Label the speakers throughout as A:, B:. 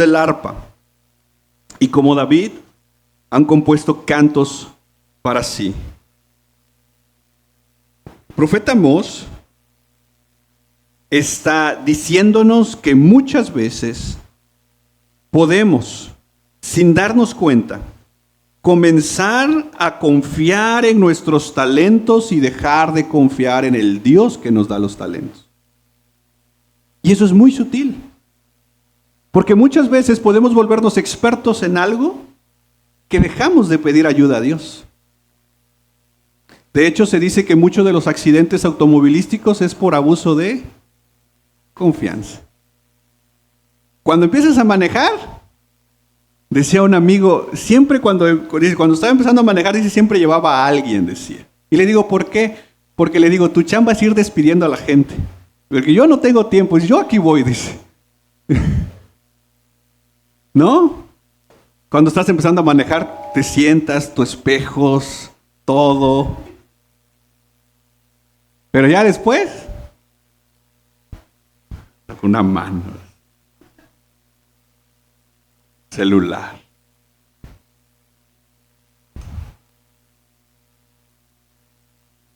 A: del arpa. Y como David, han compuesto cantos para sí. El profeta Amós está diciéndonos que muchas veces podemos, sin darnos cuenta, comenzar a confiar en nuestros talentos y dejar de confiar en el Dios que nos da los talentos. Y eso es muy sutil, porque muchas veces podemos volvernos expertos en algo que dejamos de pedir ayuda a Dios. De hecho, se dice que muchos de los accidentes automovilísticos es por abuso de confianza. Cuando empiezas a manejar, decía un amigo, siempre cuando estaba empezando a manejar, dice, siempre llevaba a alguien, decía. Y le digo, ¿por qué? Porque le digo, tu chamba es ir despidiendo a la gente. Porque yo no tengo tiempo, yo aquí voy, dice. ¿No? Cuando estás empezando a manejar, te sientas, tus espejos, todo. Pero ya después, una mano, celular.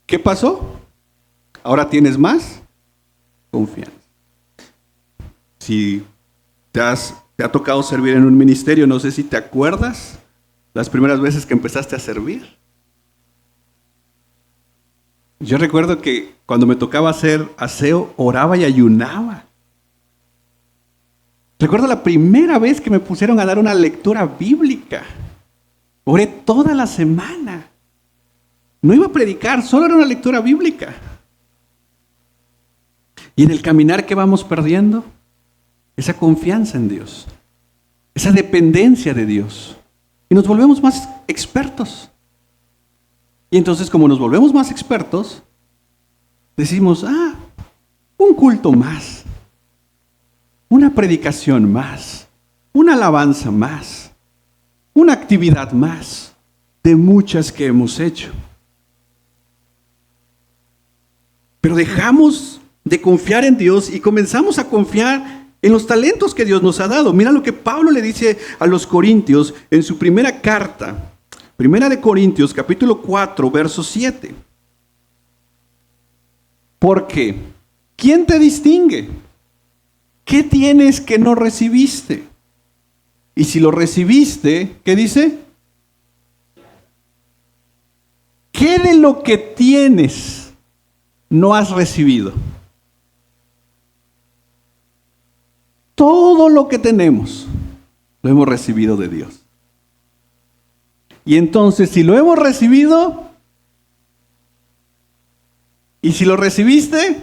A: ¿Qué pasó? Ahora tienes más confianza. Si te ha tocado servir en un ministerio, no sé si te acuerdas las primeras veces que empezaste a servir. Yo recuerdo que cuando me tocaba hacer aseo, oraba y ayunaba. Recuerdo la primera vez que me pusieron a dar una lectura bíblica. Oré toda la semana. No iba a predicar, solo era una lectura bíblica. Y en el caminar que vamos perdiendo, esa confianza en Dios, esa dependencia de Dios. Y nos volvemos más expertos. Y entonces, como nos volvemos más expertos, decimos, un culto más, una predicación más, una alabanza más, una actividad más de muchas que hemos hecho. Pero dejamos de confiar en Dios y comenzamos a confiar en los talentos que Dios nos ha dado. Mira lo que Pablo le dice a los Corintios en su primera carta, Primera de Corintios, capítulo 4, verso 7. Porque, ¿quién te distingue? ¿Qué tienes que no recibiste? Y si lo recibiste, ¿qué dice? ¿Qué de lo que tienes no has recibido? Todo lo que tenemos lo hemos recibido de Dios. Y entonces, si lo hemos recibido, y si lo recibiste,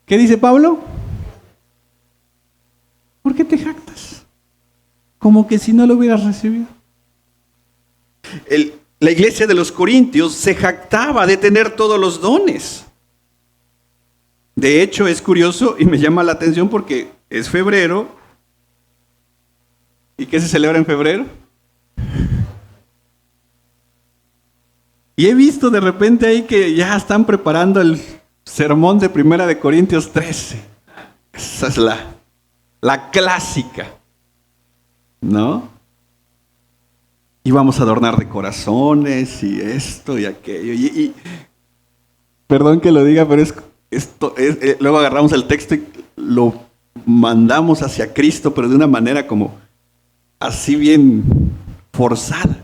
A: ¿qué dice Pablo? ¿Por qué te jactas? Como que si no lo hubieras recibido. La iglesia de los Corintios se jactaba de tener todos los dones. De hecho, es curioso y me llama la atención porque es febrero. ¿Y qué se celebra en febrero? Y he visto de repente ahí que ya están preparando el sermón de Primera de Corintios 13. Esa es la clásica, ¿no? Y vamos a adornar de corazones y esto y aquello. Y perdón que lo diga, pero luego agarramos el texto y lo mandamos hacia Cristo, pero de una manera como así bien forzada.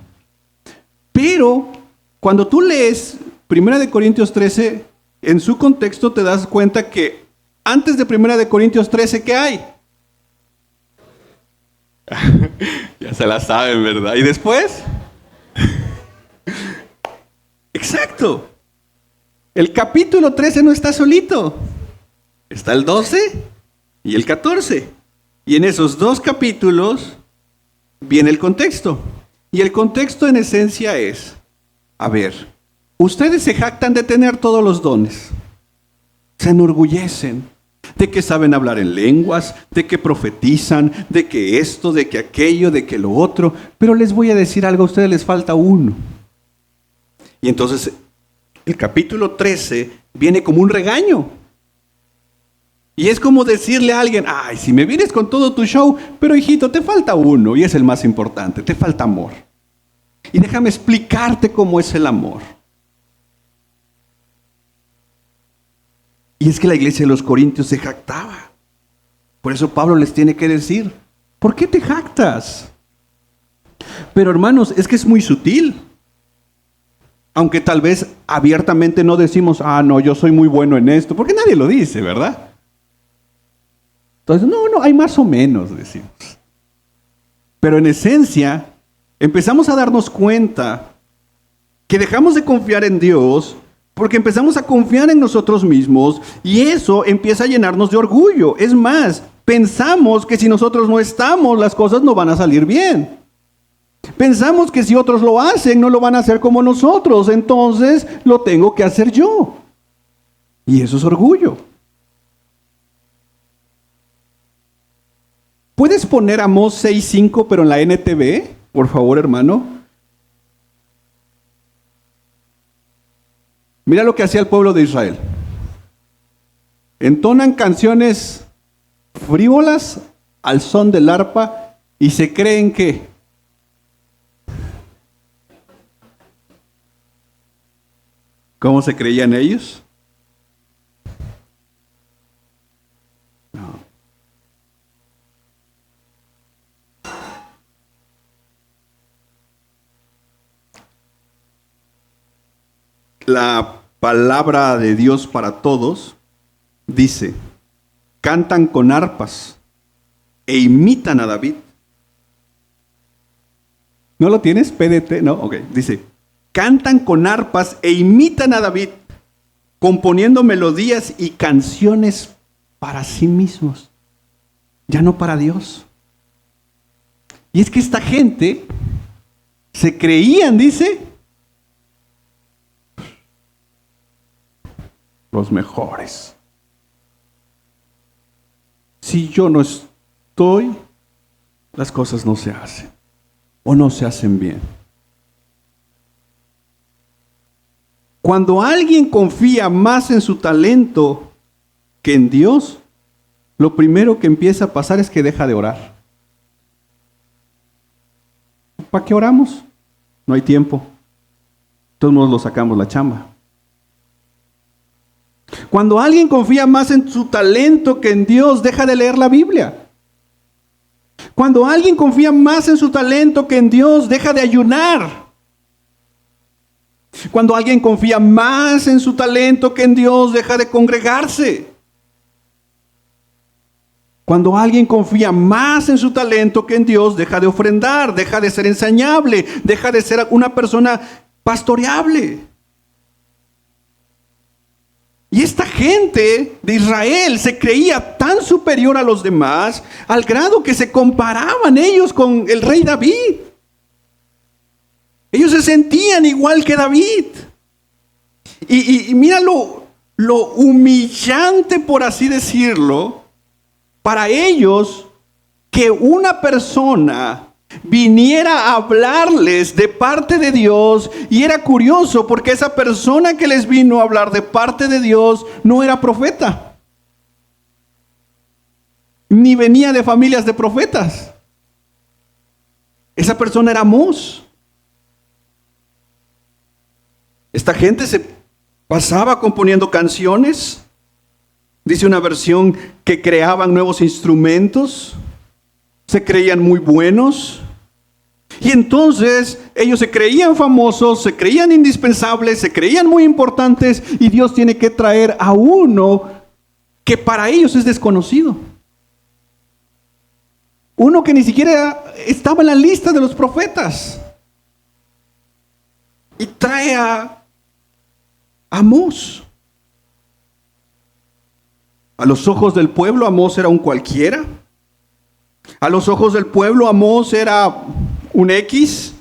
A: Pero cuando tú lees 1 Corintios 13, en su contexto te das cuenta que antes de 1 Corintios 13, ¿qué hay? Ya se la saben, ¿verdad? ¿Y después? Exacto. El capítulo 13 no está solito. Está el 12 y el 14. Y en esos dos capítulos viene el contexto. Y el contexto en esencia es, a ver, ustedes se jactan de tener todos los dones. Se enorgullecen de que saben hablar en lenguas, de que profetizan, de que esto, de que aquello, de que lo otro. Pero les voy a decir algo, a ustedes les falta uno. Y entonces el capítulo 13 viene como un regaño. Y es como decirle a alguien, ay, si me vienes con todo tu show, pero hijito, te falta uno, y es el más importante, te falta amor. Y déjame explicarte cómo es el amor. Y es que la iglesia de los Corintios se jactaba. Por eso Pablo les tiene que decir, ¿por qué te jactas? Pero hermanos, es que es muy sutil. Aunque tal vez abiertamente no decimos, no, yo soy muy bueno en esto, porque nadie lo dice, ¿verdad? Entonces, no, hay más o menos, decimos. Pero en esencia, empezamos a darnos cuenta que dejamos de confiar en Dios porque empezamos a confiar en nosotros mismos y eso empieza a llenarnos de orgullo. Es más, pensamos que si nosotros no estamos, las cosas no van a salir bien. Pensamos que si otros lo hacen, no lo van a hacer como nosotros, entonces lo tengo que hacer yo. Y eso es orgullo. ¿Puedes poner Amós 6:5 pero en la NTV? Por favor, hermano. Mira lo que hacía el pueblo de Israel. Entonan canciones frívolas al son del arpa y se creen que ¿cómo se creían ellos? No. La palabra de Dios para todos dice, cantan con arpas e imitan a David. ¿No lo tienes? PDT, no, ok, dice, cantan con arpas e imitan a David, componiendo melodías y canciones para sí mismos, ya no para Dios. Y es que esta gente se creían, dice, los mejores. Si yo no estoy, las cosas no se hacen o no se hacen bien. Cuando alguien confía más en su talento que en Dios, lo primero que empieza a pasar es que deja de orar. ¿Para qué oramos? No hay tiempo. De todos modos lo sacamos la chamba. Cuando alguien confía más en su talento que en Dios, deja de leer la Biblia. Cuando alguien confía más en su talento que en Dios, deja de ayunar. Cuando alguien confía más en su talento que en Dios, deja de congregarse. Cuando alguien confía más en su talento que en Dios, deja de ofrendar, deja de ser ensañable, deja de ser una persona pastoreable. Y esta gente de Israel se creía tan superior a los demás, al grado que se comparaban ellos con el rey David. Ellos se sentían igual que David. Y mira lo humillante, por así decirlo, para ellos, que una persona viniera a hablarles de parte de Dios. Y era curioso porque esa persona que les vino a hablar de parte de Dios no era profeta, ni venía de familias de profetas. Esa persona era Amós. Esta gente se pasaba componiendo canciones. Dice una versión que creaban nuevos instrumentos. Se creían muy buenos. Y entonces ellos se creían famosos, se creían indispensables, se creían muy importantes. Y Dios tiene que traer a uno que para ellos es desconocido. Uno que ni siquiera estaba en la lista de los profetas. Y trae a Amós. A los ojos del pueblo, Amós era un cualquiera. A los ojos del pueblo, Amós era un X.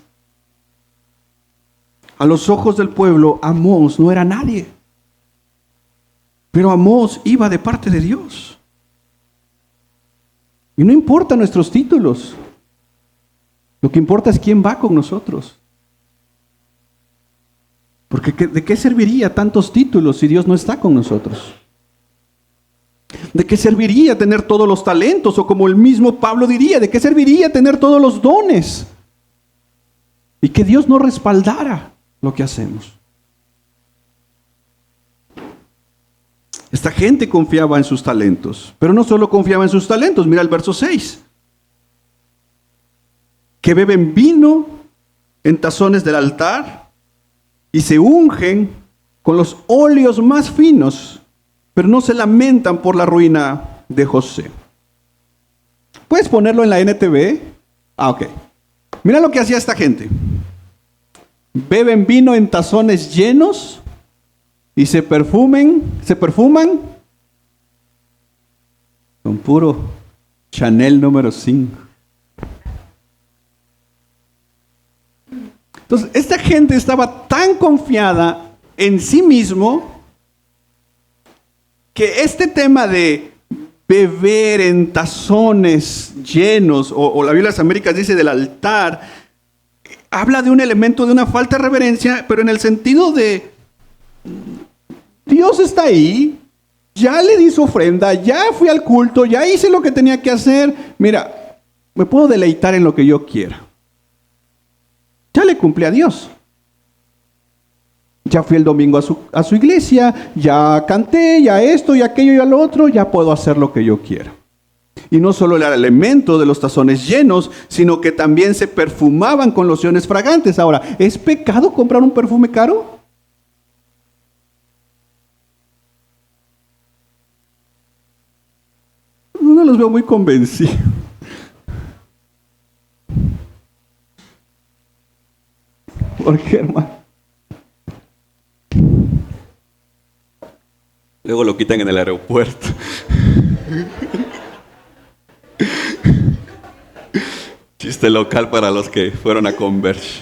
A: A los ojos del pueblo, Amós no era nadie. Pero Amós iba de parte de Dios. Y no importa nuestros títulos. Lo que importa es quién va con nosotros. Porque ¿de qué serviría tantos títulos si Dios no está con nosotros? ¿De qué serviría tener todos los talentos? O como el mismo Pablo diría, ¿de qué serviría tener todos los dones? Y que Dios no respaldara lo que hacemos. Esta gente confiaba en sus talentos, pero no solo confiaba en sus talentos. Mira el verso 6. Que beben vino en tazones del altar y se ungen con los óleos más finos, pero no se lamentan por la ruina de José. ¿Puedes ponerlo en la NTV? Ok. Mira lo que hacía esta gente. Beben vino en tazones llenos y se perfuman con puro Chanel número 5. Entonces, esta gente estaba tan confiada en sí mismo que este tema de beber en tazones llenos, o la Biblia de las Américas dice del altar, habla de un elemento de una falta de reverencia, pero en el sentido de Dios está ahí, ya le di su ofrenda, ya fui al culto, ya hice lo que tenía que hacer, mira, me puedo deleitar en lo que yo quiera. Ya le cumplí a Dios. Ya fui el domingo a su iglesia, ya canté, ya esto, ya aquello, ya lo otro, ya puedo hacer lo que yo quiera. Y no solo el elemento de los tazones llenos, sino que también se perfumaban con lociones fragantes. Ahora, ¿es pecado comprar un perfume caro? No los veo muy convencidos. ¿Por qué, hermano? Luego lo quitan en el aeropuerto. Chiste local para los que fueron a Converge.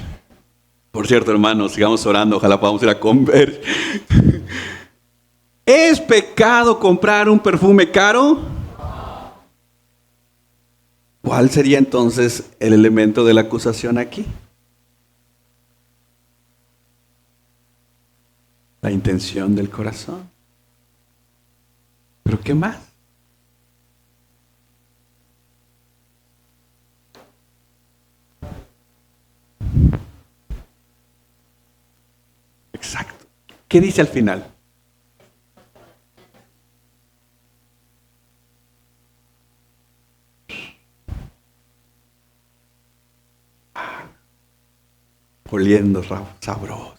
A: Por cierto, hermanos, sigamos orando. Ojalá podamos ir a Converge. ¿Es pecado comprar un perfume caro? ¿Cuál sería entonces el elemento de la acusación aquí? La intención del corazón. ¿Pero qué más? Exacto. ¿Qué dice al final? Oliendo sabroso.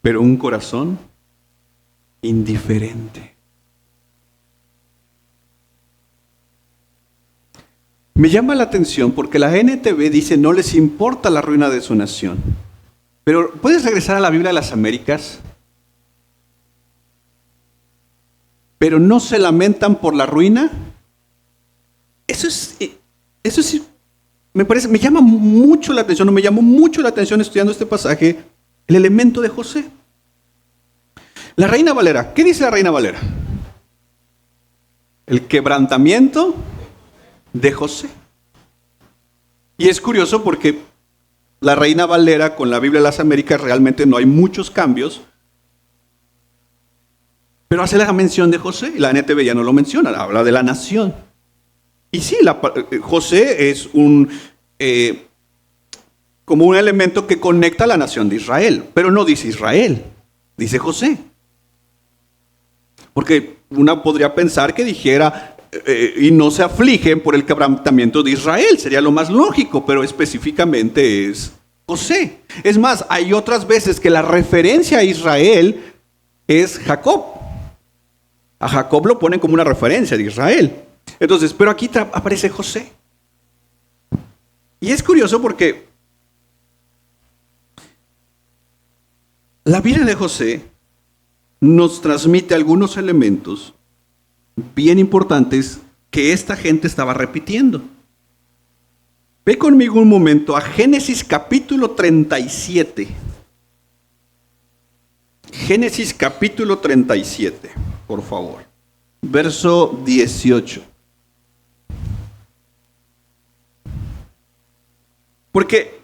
A: Pero un corazón indiferente. Me llama la atención porque la NTV dice no les importa la ruina de su nación. Pero ¿puedes regresar a la Biblia de las Américas? Pero no se lamentan por la ruina. Eso es, me llama mucho la atención, me llamó mucho la atención estudiando este pasaje, el elemento de José. La Reina Valera, ¿qué dice la Reina Valera? El quebrantamiento de José. Y es curioso porque la Reina Valera con la Biblia de las Américas realmente no hay muchos cambios, pero hace la mención de José, y la NTV ya no lo menciona, habla de la nación. Y sí, José es como un elemento que conecta a la nación de Israel, pero no dice Israel, dice José. Porque una podría pensar que dijera, y no se afligen por el quebrantamiento de Israel, sería lo más lógico, pero específicamente es José. Es más, hay otras veces que la referencia a Israel es Jacob. A Jacob lo ponen como una referencia de Israel. Entonces, pero aquí aparece José. Y es curioso porque la vida de José nos transmite algunos elementos bien importantes que esta gente estaba repitiendo. Ve conmigo un momento a Génesis capítulo 37. Génesis capítulo 37, por favor. Verso 18. Porque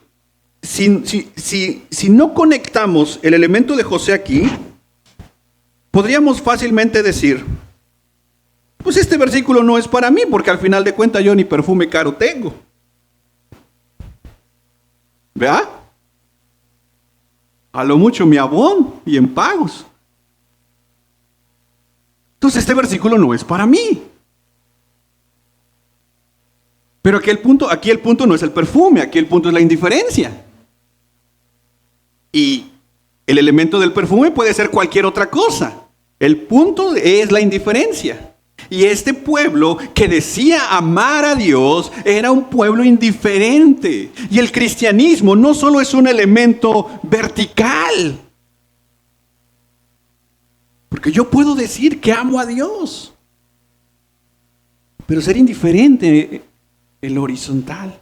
A: si no conectamos el elemento de José aquí, podríamos fácilmente decir, pues este versículo no es para mí, porque al final de cuentas yo ni perfume caro tengo. ¿Vea? A lo mucho mi abono y en pagos. Entonces este versículo no es para mí. Pero aquí el punto no es el perfume, aquí el punto es la indiferencia. Y el elemento del perfume puede ser cualquier otra cosa. El punto es la indiferencia. Y este pueblo que decía amar a Dios era un pueblo indiferente. Y el cristianismo no solo es un elemento vertical. Porque yo puedo decir que amo a Dios, pero ser indiferente en lo horizontal.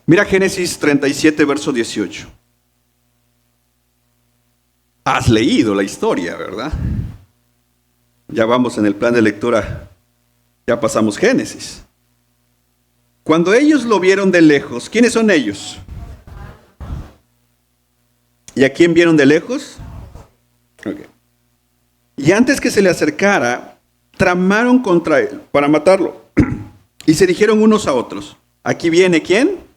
A: Mira Génesis 37, verso 18. Has leído la historia, ¿verdad? Ya vamos en el plan de lectura, ya pasamos Génesis. Cuando ellos lo vieron de lejos, ¿quiénes son ellos? ¿Y a quién vieron de lejos? Okay. Y antes que se le acercara, tramaron contra él para matarlo. Y se dijeron unos a otros, ¿aquí viene quién?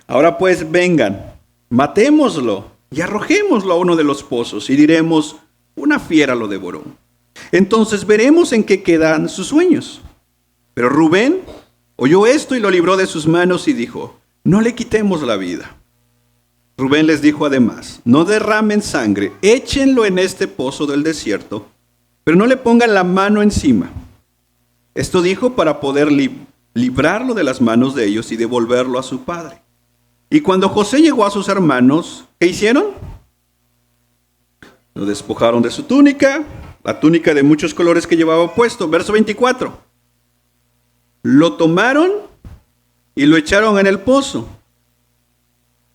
A: Ahora pues vengan, matémoslo y arrojémoslo a uno de los pozos y diremos, una fiera lo devoró. Entonces veremos en qué quedan sus sueños. Pero Rubén oyó esto y lo libró de sus manos y dijo, no le quitemos la vida. Rubén les dijo además, no derramen sangre, échenlo en este pozo del desierto, pero no le pongan la mano encima. Esto dijo para poder librarlo de las manos de ellos y devolverlo a su padre. Y cuando José llegó a sus hermanos, ¿qué hicieron? Lo despojaron de su túnica, la túnica de muchos colores que llevaba puesto. Verso 24. Lo tomaron y lo echaron en el pozo.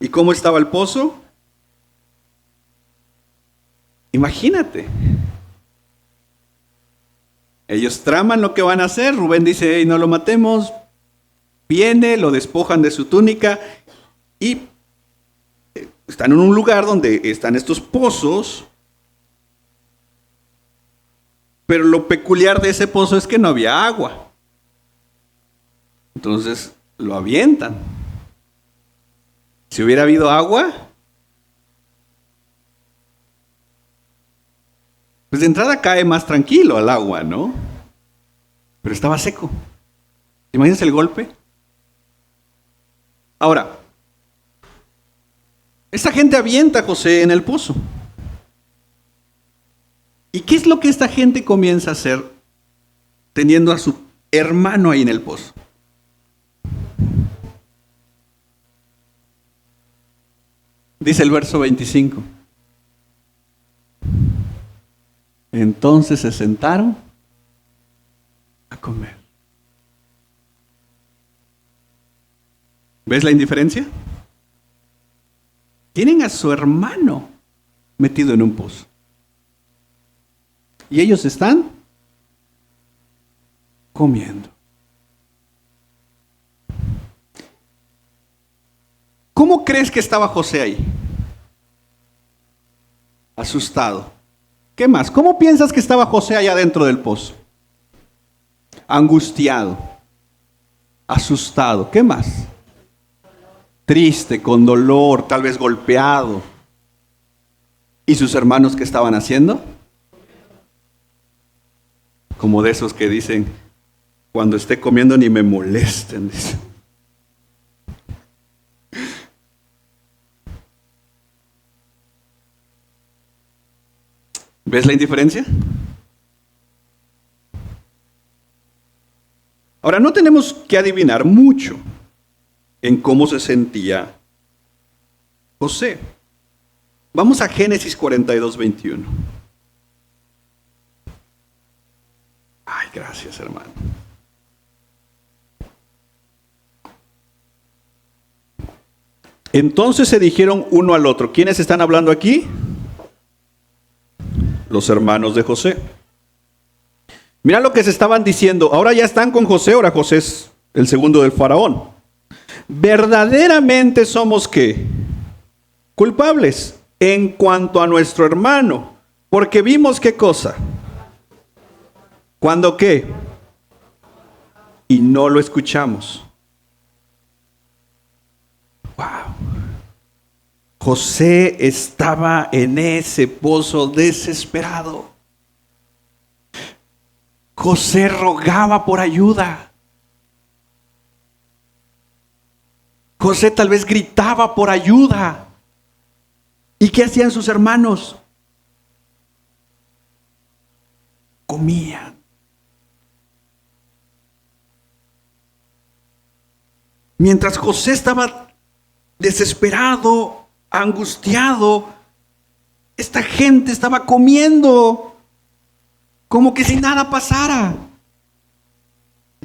A: ¿Y cómo estaba el pozo? Imagínate. Ellos traman lo que van a hacer. Rubén dice, hey, no lo matemos. Viene, lo despojan de su túnica y están en un lugar donde están estos pozos. Pero lo peculiar de ese pozo es que no había agua. Entonces lo avientan. Si hubiera habido agua, pues de entrada cae más tranquilo al agua, ¿no? Pero estaba seco. ¿Te imaginas el golpe? Ahora, esta gente avienta a José en el pozo. ¿Y qué es lo que esta gente comienza a hacer teniendo a su hermano ahí en el pozo? Dice el verso 25. Entonces se sentaron a comer. ¿Ves la indiferencia? Tienen a su hermano metido en un pozo. Y ellos están comiendo. ¿Cómo crees que estaba José ahí? Asustado. ¿Qué más? ¿Cómo piensas que estaba José allá dentro del pozo? Angustiado. Asustado. ¿Qué más? Triste, con dolor, tal vez golpeado. ¿Y sus hermanos qué estaban haciendo? Como de esos que dicen, cuando esté comiendo ni me molesten. Dicen. ¿Ves la indiferencia? Ahora, no tenemos que adivinar mucho en cómo se sentía José. Vamos a Génesis 42, 21. Ay, gracias, hermano. Entonces se dijeron uno al otro. ¿Quiénes están hablando aquí? Los hermanos de José. Mira lo que se estaban diciendo. Ahora ya están con José. Ahora José es el segundo del faraón. Verdaderamente somos ¿qué? Culpables en cuanto a nuestro hermano, porque vimos qué cosa. ¿Cuándo qué? Y no lo escuchamos. Wow. José estaba en ese pozo desesperado. José rogaba por ayuda. José tal vez gritaba por ayuda. ¿Y qué hacían sus hermanos? Comían. Mientras José estaba desesperado, angustiado, esta gente estaba comiendo como que si nada pasara.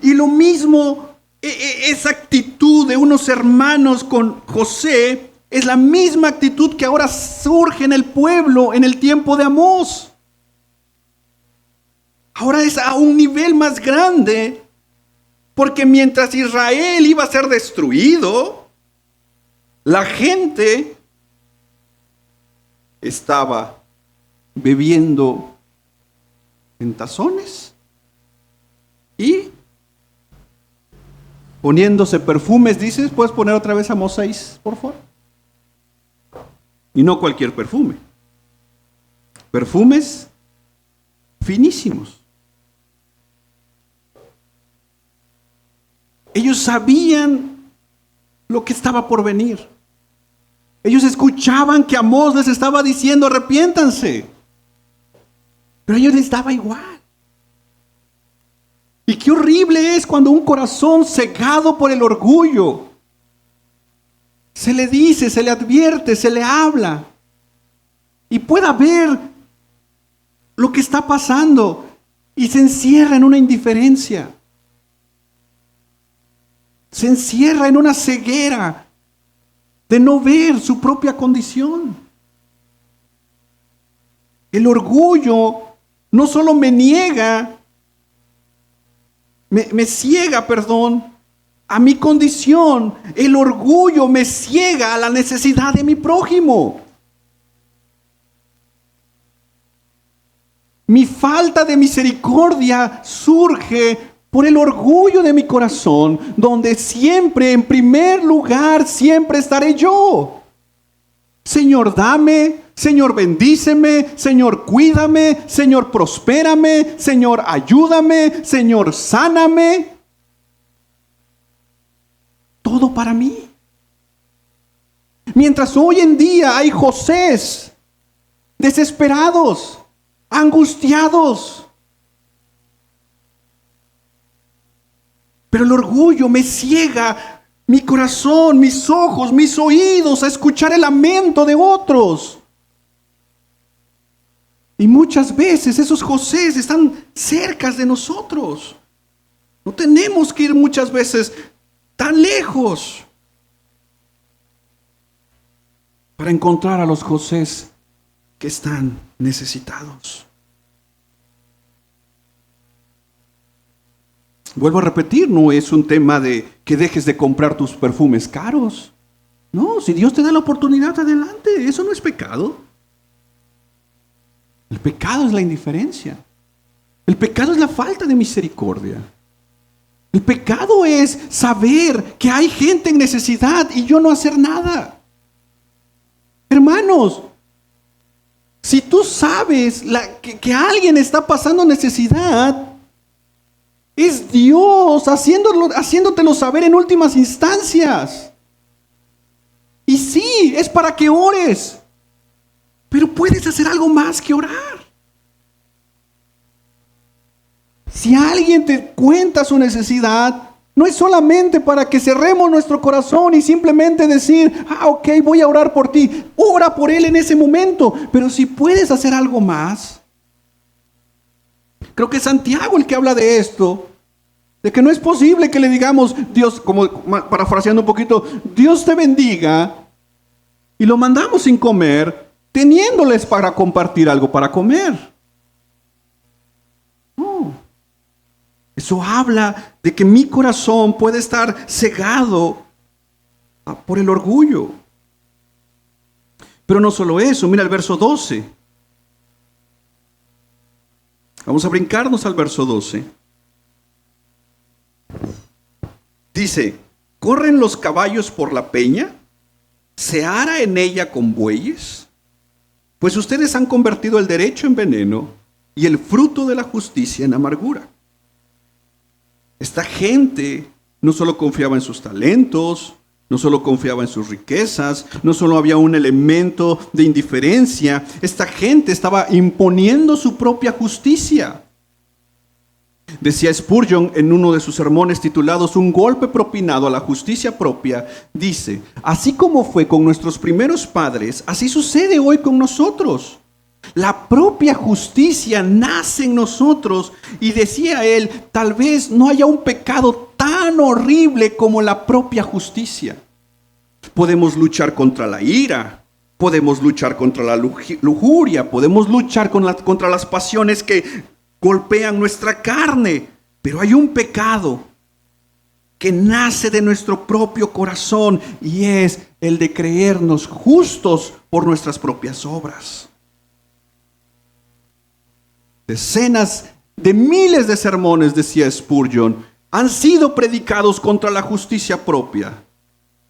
A: Y lo mismo, esa actitud de unos hermanos con José es la misma actitud que ahora surge en el pueblo en el tiempo de Amós. Ahora es a un nivel más grande, porque mientras Israel iba a ser destruido, la gente estaba bebiendo en tazones y poniéndose perfumes. Dices, ¿puedes poner otra vez Amós 6, por favor? Y no cualquier perfume. Perfumes finísimos. Ellos sabían lo que estaba por venir. Ellos escuchaban que Amós les estaba diciendo, arrepiéntanse. Pero a ellos les daba igual. Y qué horrible es cuando un corazón cegado por el orgullo, se le dice, se le advierte, se le habla, y pueda ver lo que está pasando, y se encierra en una indiferencia. Se encierra en una ceguera de no ver su propia condición. El orgullo no solo me niega, me ciega, a mi condición. El orgullo me ciega a la necesidad de mi prójimo. Mi falta de misericordia surge por el orgullo de mi corazón, donde siempre, en primer lugar, siempre estaré yo. Señor, dame. Señor, bendíceme. Señor, cuídame. Señor, prospérame. Señor, ayúdame. Señor, sáname. Todo para mí. Mientras hoy en día hay Josés desesperados, angustiados. Pero el orgullo me ciega mi corazón, mis ojos, mis oídos a escuchar el lamento de otros. Y muchas veces esos Josés están cerca de nosotros. No tenemos que ir muchas veces tan lejos para encontrar a los Josés que están necesitados. Vuelvo a repetir, no es un tema de que dejes de comprar tus perfumes caros. No, si Dios te da la oportunidad, adelante. Eso no es pecado. El pecado es la indiferencia. El pecado es la falta de misericordia. El pecado es saber que hay gente en necesidad y yo no hacer nada. Hermanos, si tú sabes que alguien está pasando necesidad, es Dios haciéndotelo saber en últimas instancias. Y sí, es para que ores. Pero puedes hacer algo más que orar. Si alguien te cuenta su necesidad, no es solamente para que cerremos nuestro corazón y simplemente decir, ok, voy a orar por ti. Ora por él en ese momento. Pero si puedes hacer algo más. Creo que es Santiago el que habla de esto. De que no es posible que le digamos, Dios, como parafraseando un poquito, Dios te bendiga, y lo mandamos sin comer, teniéndoles para compartir algo para comer. No. Eso habla de que mi corazón puede estar cegado por el orgullo. Pero no solo eso, mira el verso 12. Vamos a brincarnos al verso 12. Dice, ¿corren los caballos por la peña? ¿Se ara en ella con bueyes? Pues ustedes han convertido el derecho en veneno y el fruto de la justicia en amargura. Esta gente no solo confiaba en sus talentos, no solo confiaba en sus riquezas, no solo había un elemento de indiferencia, esta gente estaba imponiendo su propia justicia. Decía Spurgeon en uno de sus sermones titulados Un golpe propinado a la justicia propia, dice, así como fue con nuestros primeros padres, así sucede hoy con nosotros. La propia justicia nace en nosotros y decía él, tal vez no haya un pecado tan horrible como la propia justicia. Podemos luchar contra la ira, podemos luchar contra la lujuria, podemos luchar contra las pasiones que golpean nuestra carne, pero hay un pecado que nace de nuestro propio corazón y es el de creernos justos por nuestras propias obras. Decenas de miles de sermones, decía Spurgeon, han sido predicados contra la justicia propia,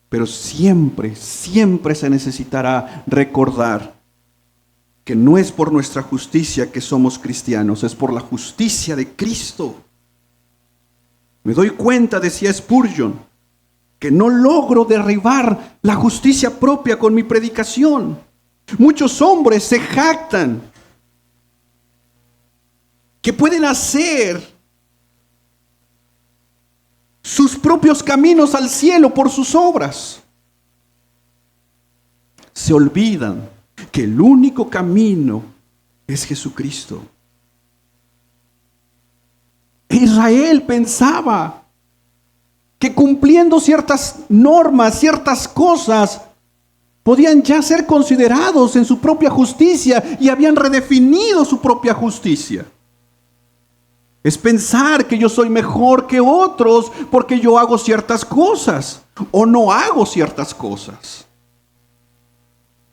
A: pero siempre se necesitará recordar que no es por nuestra justicia que somos cristianos, es por la justicia de Cristo. Me doy cuenta, decía Spurgeon, que no logro derribar la justicia propia con mi predicación. Muchos hombres se jactan que pueden hacer sus propios caminos al cielo por sus obras. Se olvidan que el único camino es Jesucristo. Israel pensaba que cumpliendo ciertas normas, ciertas cosas, podían ya ser considerados en su propia justicia y habían redefinido su propia justicia. Es pensar que yo soy mejor que otros porque yo hago ciertas cosas o no hago ciertas cosas.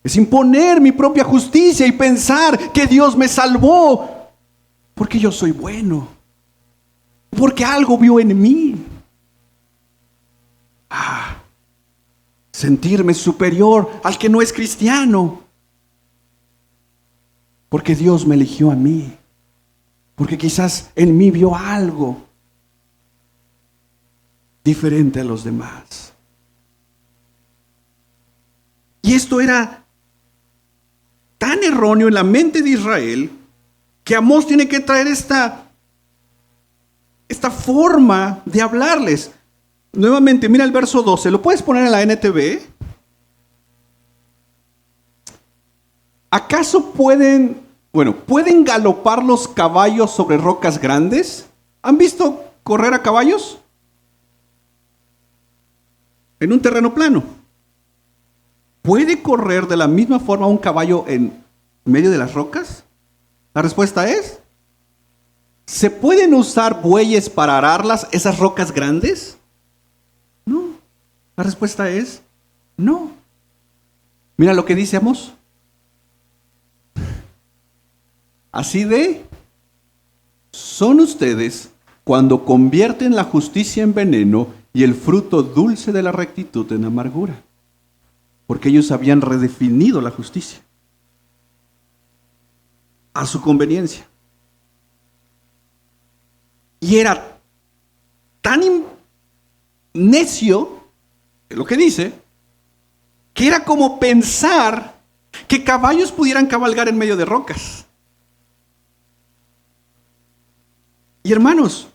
A: Es imponer mi propia justicia y pensar que Dios me salvó porque yo soy bueno, porque algo vio en mí. Sentirme superior al que no es cristiano porque Dios me eligió a mí. Porque quizás en mí vio algo diferente a los demás. Y esto era tan erróneo en la mente de Israel que Amós tiene que traer esta forma de hablarles. Nuevamente, mira el verso 12. ¿Lo puedes poner en la NTV? ¿Acaso pueden galopar los caballos sobre rocas grandes? ¿Han visto correr a caballos? En un terreno plano. ¿Puede correr de la misma forma un caballo en medio de las rocas? La respuesta es, ¿se pueden usar bueyes para ararlas, esas rocas grandes? No. La respuesta es, no. Mira lo que dice Amós. Así son ustedes cuando convierten la justicia en veneno y el fruto dulce de la rectitud en amargura. Porque ellos habían redefinido la justicia a su conveniencia. Y era tan necio, lo que dice, que era como pensar que caballos pudieran cabalgar en medio de rocas. Y hermanos,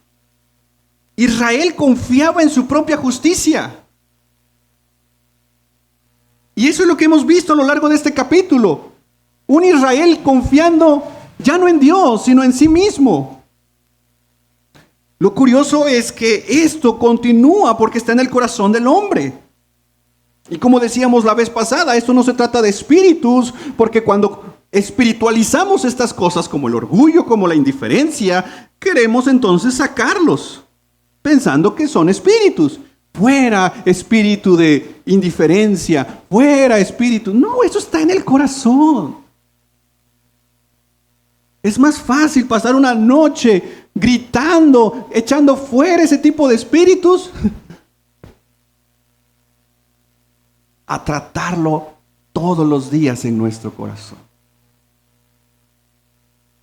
A: Israel confiaba en su propia justicia. Y eso es lo que hemos visto a lo largo de este capítulo. Un Israel confiando ya no en Dios, sino en sí mismo. Lo curioso es que esto continúa porque está en el corazón del hombre. Y como decíamos la vez pasada, esto no se trata de espíritus, porque cuando espiritualizamos estas cosas como el orgullo, como la indiferencia, queremos entonces sacarlos, pensando que son espíritus. Fuera espíritu de indiferencia, fuera espíritu. No, eso está en el corazón. Es más fácil pasar una noche gritando, echando fuera ese tipo de espíritus, a tratarlo todos los días en nuestro corazón.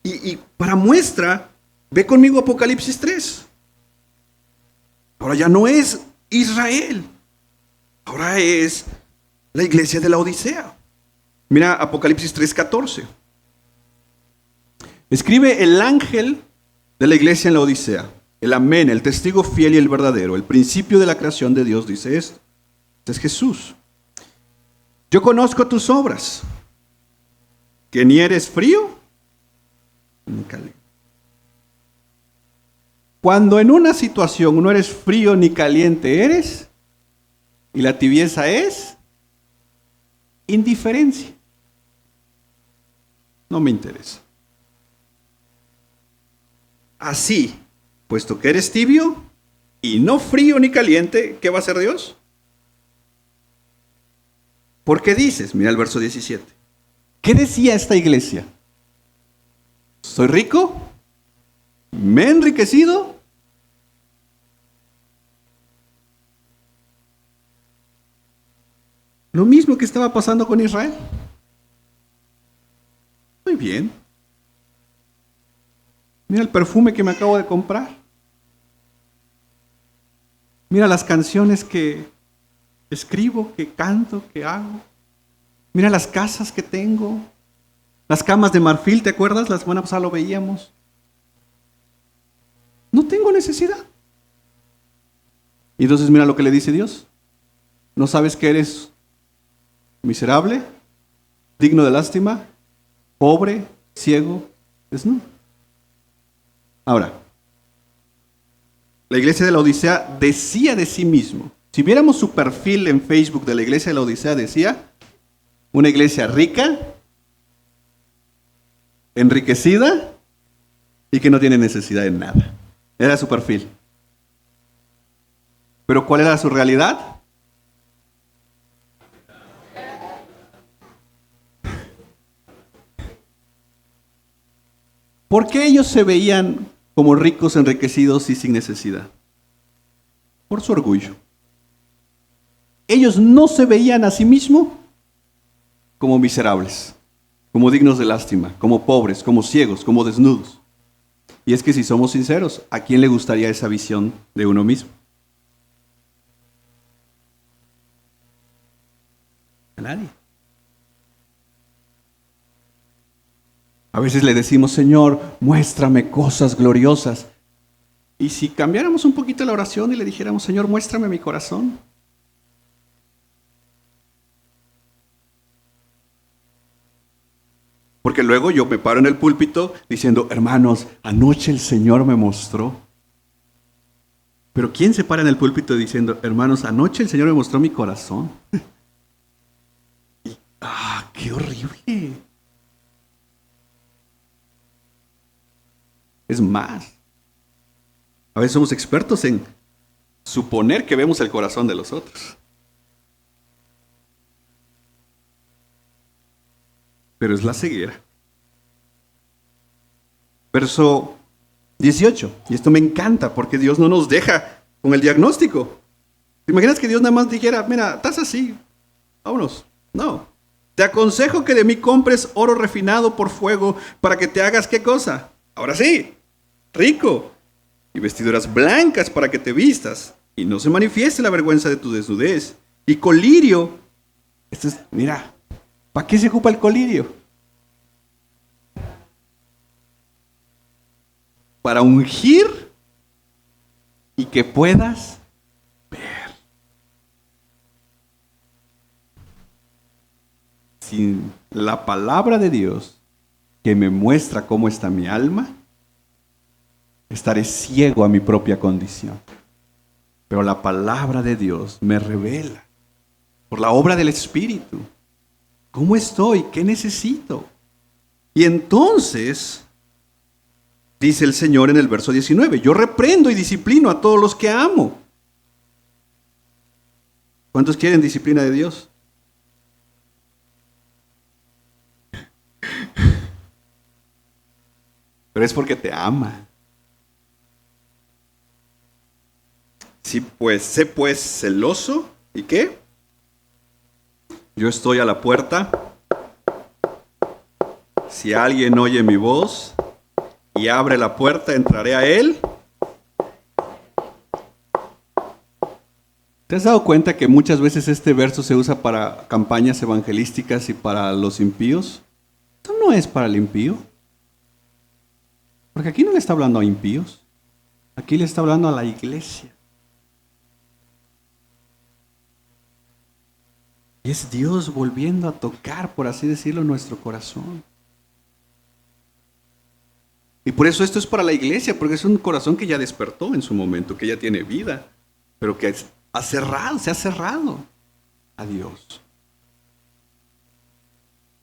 A: Y para muestra, ve conmigo Apocalipsis 3. Ahora ya no es Israel, ahora es la iglesia de la Odisea. Mira Apocalipsis 3:14. Escribe el ángel de la iglesia en la Odisea, el amén, el testigo fiel y el verdadero, el principio de la creación de Dios, dice esto. Este es Jesús. Yo conozco tus obras, que ni eres frío ni caliente. Cuando en una situación no eres frío ni caliente eres, y la tibieza es indiferencia. No me interesa. Así, puesto que eres tibio y no frío ni caliente, ¿qué va a hacer Dios? Porque dices, mira el verso 17. ¿Qué decía esta iglesia? ¿Soy rico? ¿Me he enriquecido? Lo mismo que estaba pasando con Israel. Muy bien. Mira el perfume que me acabo de comprar. Mira las canciones que escribo, que canto, que hago. Mira las casas que tengo. Las camas de marfil, ¿te acuerdas? La semana pasada lo veíamos. No tengo necesidad. Y entonces mira lo que le dice Dios. ¿No sabes que eres miserable, digno de lástima, pobre, ciego, desnudo? Ahora, la iglesia de la Odisea decía de sí mismo. Si viéramos su perfil en Facebook de la iglesia de la Odisea, decía una iglesia rica, enriquecida y que no tiene necesidad de nada. Era su perfil. Pero ¿cuál era su realidad? ¿Por qué ellos se veían como ricos, enriquecidos y sin necesidad? Por su orgullo. Ellos no se veían a sí mismos como miserables, como dignos de lástima, como pobres, como ciegos, como desnudos. Y es que si somos sinceros, ¿a quién le gustaría esa visión de uno mismo? A nadie. A veces le decimos, Señor, muéstrame cosas gloriosas. Y si cambiáramos un poquito la oración y le dijéramos, Señor, muéstrame mi corazón. Porque luego yo me paro en el púlpito diciendo, hermanos, anoche el Señor me mostró. Pero ¿quién se para en el púlpito diciendo, hermanos, anoche el Señor me mostró mi corazón? ¡Qué horrible! Es más, a veces somos expertos en suponer que vemos el corazón de los otros. Pero es la ceguera. Verso 18. Y esto me encanta porque Dios no nos deja con el diagnóstico. ¿Te imaginas que Dios nada más dijera, mira, estás así, vámonos? No. Te aconsejo que de mí compres oro refinado por fuego para que te hagas ¿qué cosa? Ahora sí, rico. Y vestiduras blancas para que te vistas y no se manifieste la vergüenza de tu desnudez. Y colirio. Esto es, mira, ¿para qué se ocupa el colirio? Para ungir y que puedas ver. Sin la palabra de Dios que me muestra cómo está mi alma, estaré ciego a mi propia condición. Pero la palabra de Dios me revela, por la obra del Espíritu, cómo estoy, qué necesito. Y entonces, dice el Señor en el verso 19, yo reprendo y disciplino a todos los que amo. ¿Cuántos quieren disciplina de Dios? Pero es porque te ama. Sí, pues, sé pues celoso. ¿Y qué? Yo estoy a la puerta. Si alguien oye mi voz y abre la puerta, entraré a él. ¿Te has dado cuenta que muchas veces este verso se usa para campañas evangelísticas y para los impíos? Esto no es para el impío. Porque aquí no le está hablando a impíos. Aquí le está hablando a la iglesia. Y es Dios volviendo a tocar, por así decirlo, nuestro corazón. Y por eso esto es para la iglesia, porque es un corazón que ya despertó en su momento, que ya tiene vida, pero que se ha cerrado a Dios.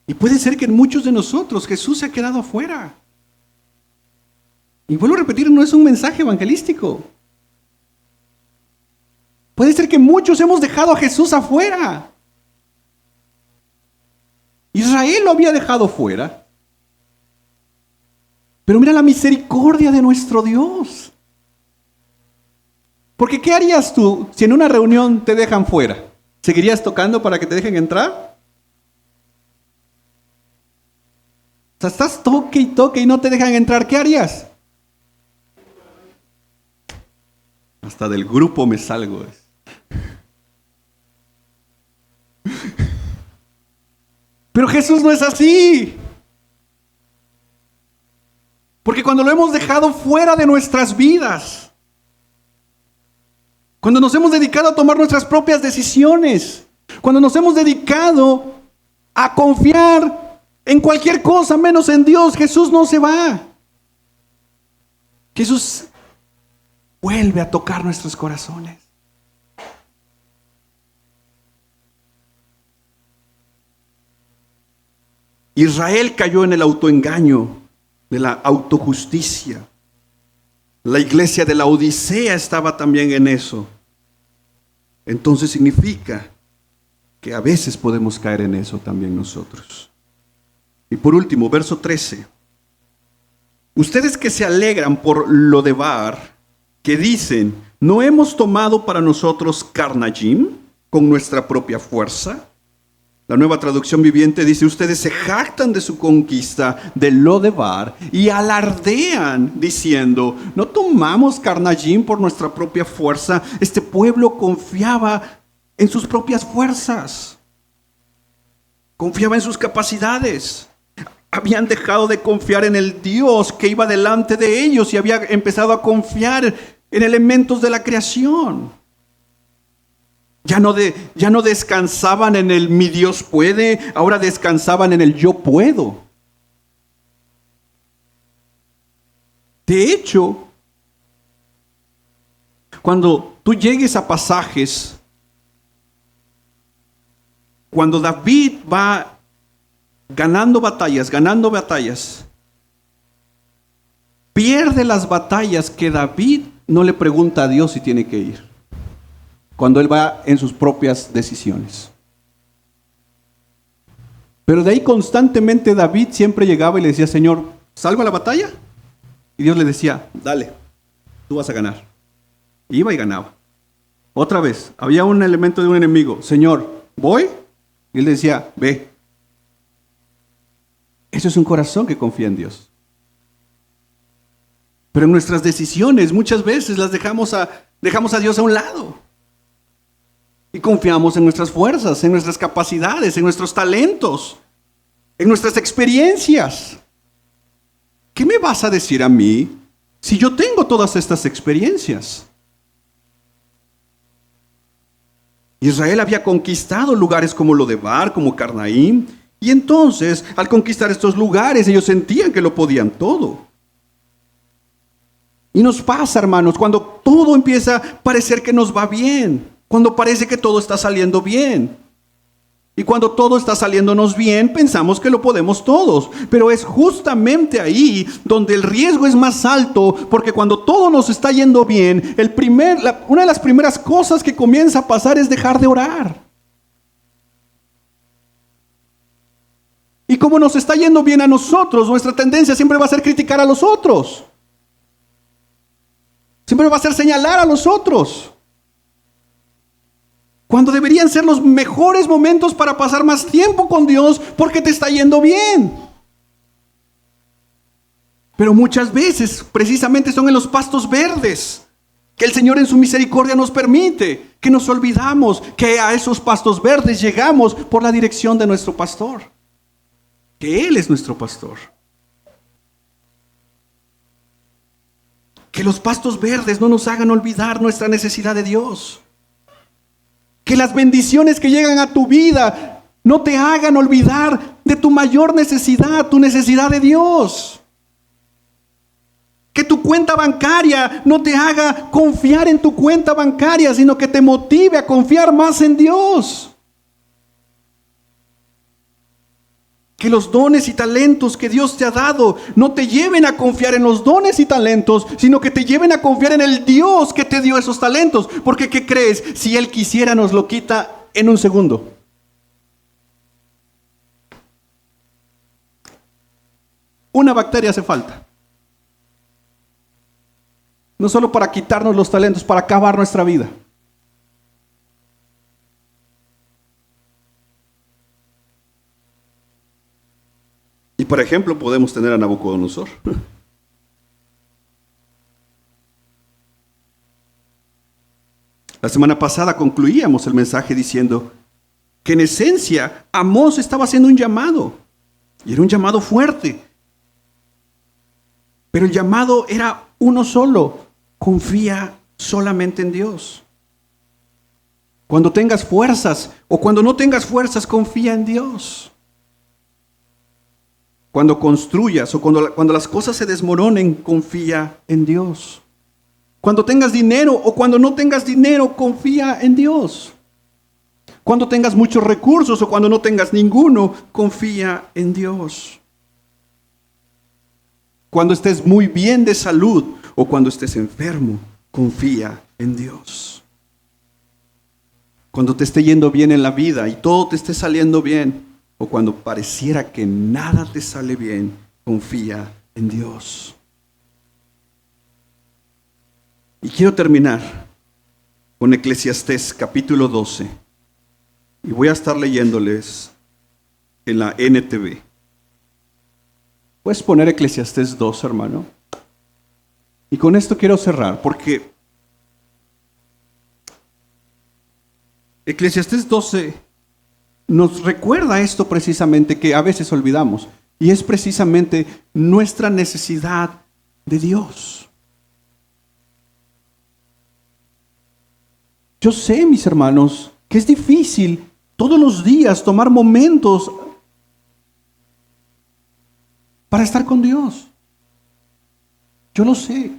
A: Y puede ser que en muchos de nosotros Jesús se ha quedado afuera. Y vuelvo a repetir, no es un mensaje evangelístico. Puede ser que muchos hemos dejado a Jesús afuera. Israel lo había dejado fuera. Pero mira la misericordia de nuestro Dios. Porque ¿qué harías tú si en una reunión te dejan fuera? ¿Seguirías tocando para que te dejen entrar? O sea, estás toque y no te dejan entrar. ¿Qué harías? Hasta del grupo me salgo. Pero Jesús no es así. Porque cuando lo hemos dejado fuera de nuestras vidas, cuando nos hemos dedicado a tomar nuestras propias decisiones, cuando nos hemos dedicado a confiar en cualquier cosa menos en Dios, Jesús no se va. Jesús vuelve a tocar nuestros corazones. Israel cayó en el autoengaño de la autojusticia. La iglesia de la Odisea estaba también en eso. Entonces significa que a veces podemos caer en eso también nosotros. Y por último, verso 13. Ustedes que se alegran por Lodebar, que dicen, ¿no hemos tomado para nosotros Carnayim con nuestra propia fuerza? La Nueva Traducción Viviente dice, ustedes se jactan de su conquista de Lodebar y alardean diciendo, no tomamos Carnayim por nuestra propia fuerza. Este pueblo confiaba en sus propias fuerzas. Confiaba en sus capacidades. Habían dejado de confiar en el Dios que iba delante de ellos y había empezado a confiar en elementos de la creación. Ya no descansaban en el mi Dios puede, ahora descansaban en el yo puedo. De hecho, cuando tú llegues a pasajes, cuando David va ganando batallas, pierde las batallas que David no le pregunta a Dios si tiene que ir. Cuando él va en sus propias decisiones. Pero de ahí constantemente David siempre llegaba y le decía, Señor, ¿salgo a la batalla? Y Dios le decía, dale, tú vas a ganar. Y iba y ganaba. Otra vez, había un elemento de un enemigo, Señor, ¿voy? Y él decía, ve. Eso es un corazón que confía en Dios. Pero en nuestras decisiones muchas veces las dejamos a Dios a un lado. Y confiamos en nuestras fuerzas, en nuestras capacidades, en nuestros talentos, en nuestras experiencias. ¿Qué me vas a decir a mí si yo tengo todas estas experiencias? Israel había conquistado lugares como Lodebar, como Carnaim, y entonces, al conquistar estos lugares, ellos sentían que lo podían todo. Y nos pasa, hermanos, cuando todo empieza a parecer que nos va bien, cuando parece que todo está saliendo bien. Y cuando todo está saliéndonos bien, pensamos que lo podemos todos. Pero es justamente ahí donde el riesgo es más alto, porque cuando todo nos está yendo bien, una de las primeras cosas que comienza a pasar es dejar de orar. Y como nos está yendo bien a nosotros, nuestra tendencia siempre va a ser criticar a los otros. Siempre va a ser señalar a los otros. Cuando deberían ser los mejores momentos para pasar más tiempo con Dios porque te está yendo bien. Pero muchas veces precisamente son en los pastos verdes que el Señor en su misericordia nos permite, que nos olvidamos que a esos pastos verdes llegamos por la dirección de nuestro pastor, que Él es nuestro pastor. Que los pastos verdes no nos hagan olvidar nuestra necesidad de Dios. Que las bendiciones que llegan a tu vida no te hagan olvidar de tu mayor necesidad, tu necesidad de Dios. Que tu cuenta bancaria no te haga confiar en tu cuenta bancaria, sino que te motive a confiar más en Dios. Que los dones y talentos que Dios te ha dado no te lleven a confiar en los dones y talentos, sino que te lleven a confiar en el Dios que te dio esos talentos. Porque ¿qué crees? Si Él quisiera nos lo quita en un segundo. Una bacteria hace falta. No solo para quitarnos los talentos, para acabar nuestra vida. Y por ejemplo, podemos tener a Nabucodonosor. La semana pasada concluíamos el mensaje diciendo que en esencia Amós estaba haciendo un llamado. Y era un llamado fuerte. Pero el llamado era uno solo. Confía solamente en Dios. Cuando tengas fuerzas o cuando no tengas fuerzas, confía en Dios. Cuando construyas o cuando las cosas se desmoronen, confía en Dios. Cuando tengas dinero o cuando no tengas dinero, confía en Dios. Cuando tengas muchos recursos o cuando no tengas ninguno, confía en Dios. Cuando estés muy bien de salud o cuando estés enfermo, confía en Dios. Cuando te esté yendo bien en la vida y todo te esté saliendo bien, o cuando pareciera que nada te sale bien, confía en Dios. Y quiero terminar con Eclesiastés capítulo 12. Y voy a estar leyéndoles en la NTV. ¿Puedes poner Eclesiastés 12, hermano? Y con esto quiero cerrar, porque Eclesiastés 12 nos recuerda esto precisamente que a veces olvidamos. Y es precisamente nuestra necesidad de Dios. Yo sé, mis hermanos, que es difícil todos los días tomar momentos para estar con Dios. Yo lo sé.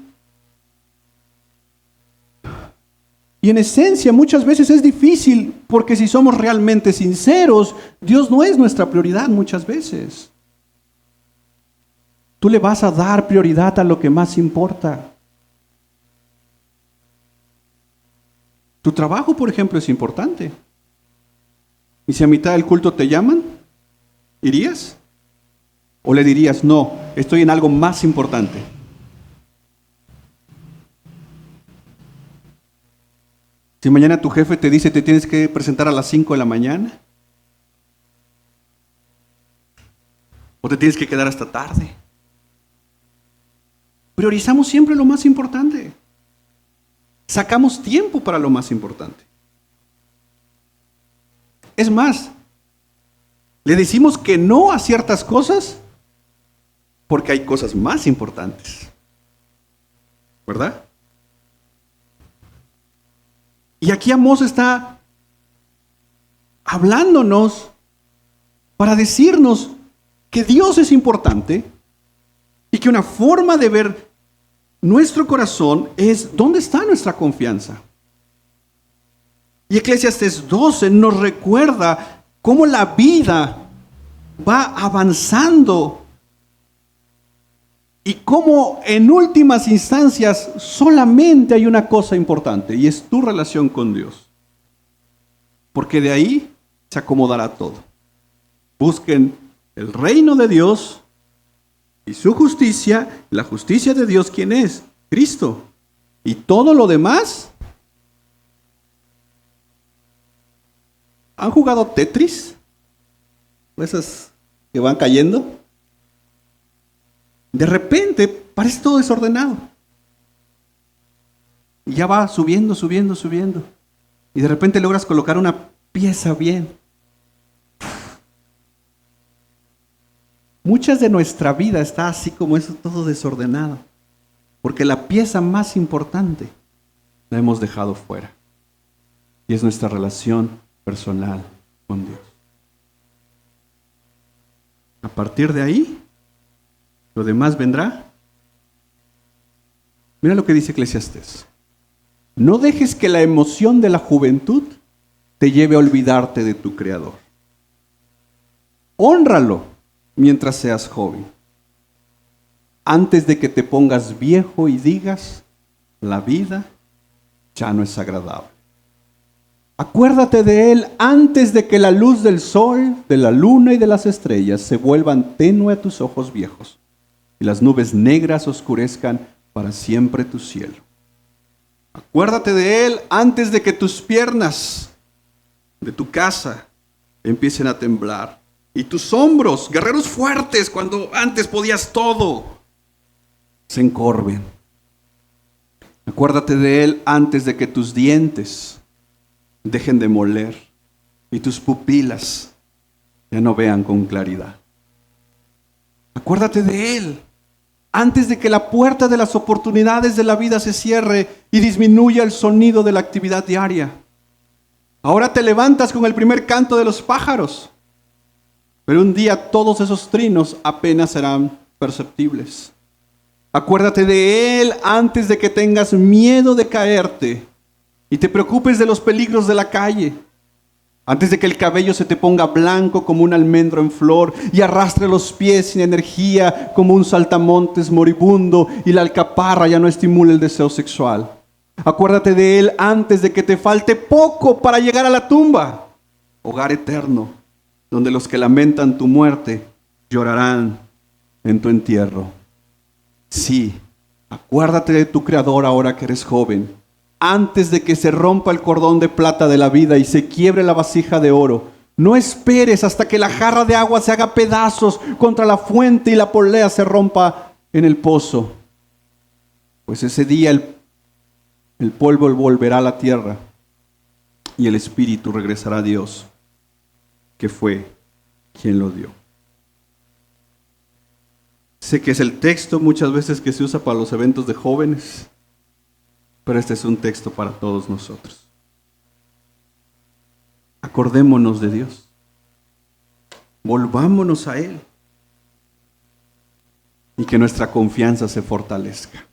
A: Y en esencia muchas veces es difícil porque si somos realmente sinceros, Dios no es nuestra prioridad muchas veces. Tú le vas a dar prioridad a lo que más importa. Tu trabajo, por ejemplo, es importante. ¿Y si a mitad del culto te llaman? ¿Irías? ¿O le dirías, no, estoy en algo más importante? Si mañana tu jefe te dice te tienes que presentar a las 5 de la mañana, o te tienes que quedar hasta tarde. Priorizamos siempre lo más importante. Sacamos tiempo para lo más importante. Es más, le decimos que no a ciertas cosas porque hay cosas más importantes. ¿Verdad? Y aquí Amós está hablándonos para decirnos que Dios es importante y que una forma de ver nuestro corazón es dónde está nuestra confianza. Y Eclesiastés 12 nos recuerda cómo la vida va avanzando y cómo en últimas instancias solamente hay una cosa importante y es tu relación con Dios. Porque de ahí se acomodará todo. Busquen el reino de Dios y su justicia. La justicia de Dios, ¿quién es? Cristo. Y todo lo demás. ¿Han jugado Tetris? Esas que van cayendo. De repente parece todo desordenado. Y ya va subiendo, subiendo, subiendo. Y de repente logras colocar una pieza bien. Muchas de nuestra vida está así como eso, todo desordenado. Porque la pieza más importante la hemos dejado fuera. Y es nuestra relación personal con Dios. A partir de ahí, lo demás vendrá. Mira lo que dice Eclesiastés. No dejes que la emoción de la juventud te lleve a olvidarte de tu Creador. Hónralo mientras seas joven, antes de que te pongas viejo y digas, la vida ya no es agradable. Acuérdate de Él antes de que la luz del sol, de la luna y de las estrellas se vuelvan tenue a tus ojos viejos y las nubes negras oscurezcan para siempre tu cielo. Acuérdate de Él antes de que tus piernas de tu casa empiecen a temblar y tus hombros, guerreros fuertes cuando antes podías todo, se encorven. Acuérdate de Él antes de que tus dientes dejen de moler y tus pupilas ya no vean con claridad. Acuérdate de Él antes de que la puerta de las oportunidades de la vida se cierre y disminuya el sonido de la actividad diaria. Ahora te levantas con el primer canto de los pájaros, pero un día todos esos trinos apenas serán perceptibles. Acuérdate de Él antes de que tengas miedo de caerte y te preocupes de los peligros de la calle, antes de que el cabello se te ponga blanco como un almendro en flor y arrastre los pies sin energía como un saltamontes moribundo y la alcaparra ya no estimule el deseo sexual. Acuérdate de Él antes de que te falte poco para llegar a la tumba, hogar eterno, donde los que lamentan tu muerte llorarán en tu entierro. Sí, acuérdate de tu Creador ahora que eres joven, antes de que se rompa el cordón de plata de la vida y se quiebre la vasija de oro. No esperes hasta que la jarra de agua se haga pedazos contra la fuente y la polea se rompa en el pozo. Pues ese día el polvo volverá a la tierra y el espíritu regresará a Dios, que fue quien lo dio. Sé que es el texto muchas veces que se usa para los eventos de jóvenes, pero este es un texto para todos nosotros. Acordémonos de Dios. Volvámonos a Él. Y que nuestra confianza se fortalezca.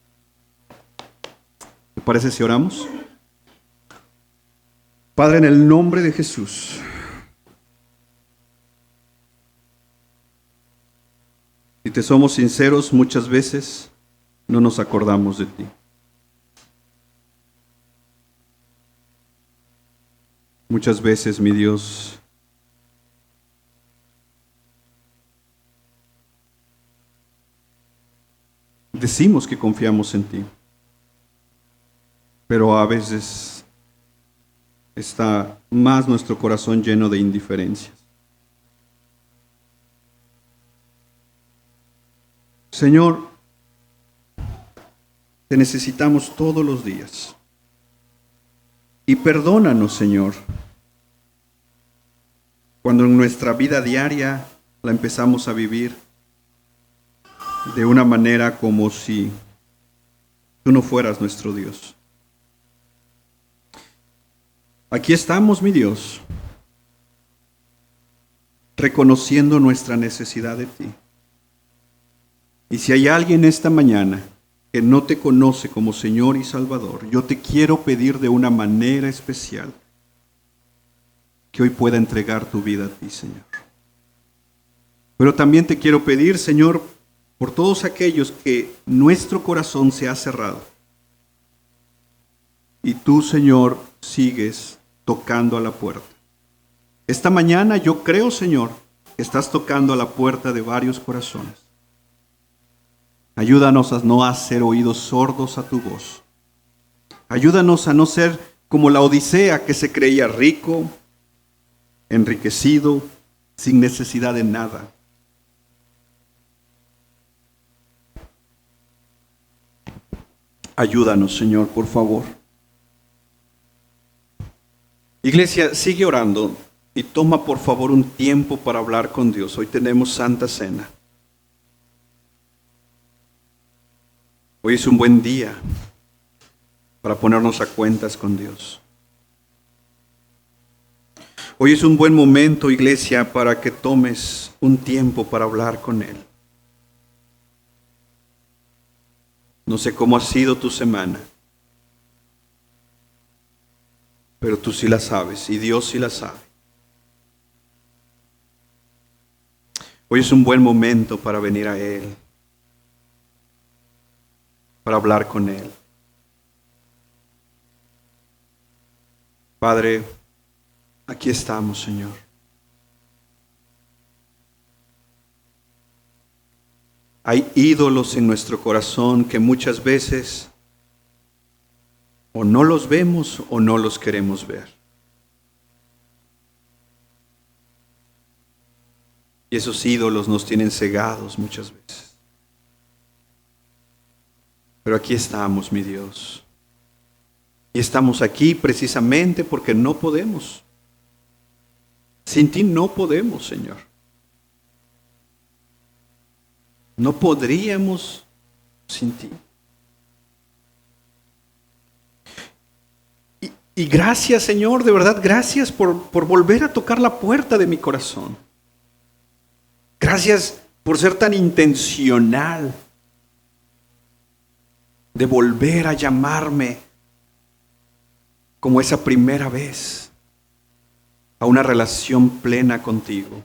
A: ¿Te parece si oramos? Padre, en el nombre de Jesús, si te somos sinceros, muchas veces no nos acordamos de ti. Muchas veces, mi Dios, decimos que confiamos en ti, pero a veces está más nuestro corazón lleno de indiferencias. Señor, te necesitamos todos los días. Y perdónanos, Señor, cuando en nuestra vida diaria la empezamos a vivir de una manera como si tú no fueras nuestro Dios. Aquí estamos, mi Dios, reconociendo nuestra necesidad de ti. Y si hay alguien esta mañana que no te conoce como Señor y Salvador, yo te quiero pedir de una manera especial que hoy pueda entregar tu vida a ti, Señor. Pero también te quiero pedir, Señor, por todos aquellos que nuestro corazón se ha cerrado. Y tú, Señor, sigues tocando a la puerta. Esta mañana yo creo, Señor, que estás tocando a la puerta de varios corazones. Ayúdanos a no hacer oídos sordos a tu voz. Ayúdanos a no ser como la Odisea, que se creía rico, enriquecido, sin necesidad de nada. Ayúdanos, Señor, por favor. Iglesia, sigue orando y toma por favor un tiempo para hablar con Dios. Hoy tenemos Santa Cena. Hoy es un buen día para ponernos a cuentas con Dios. Hoy es un buen momento, iglesia, para que tomes un tiempo para hablar con Él. No sé cómo ha sido tu semana, pero tú sí la sabes y Dios sí la sabe. Hoy es un buen momento para venir a Él, para hablar con Él. Padre, aquí estamos, Señor. Hay ídolos en nuestro corazón que muchas veces o no los vemos o no los queremos ver. Y esos ídolos nos tienen cegados muchas veces. Pero aquí estamos, mi Dios. Y estamos aquí precisamente porque no podemos. Sin ti no podemos, Señor. No podríamos sin ti. Y gracias, Señor, de verdad, gracias por volver a tocar la puerta de mi corazón. Gracias por ser tan intencional de volver a llamarme como esa primera vez a una relación plena contigo.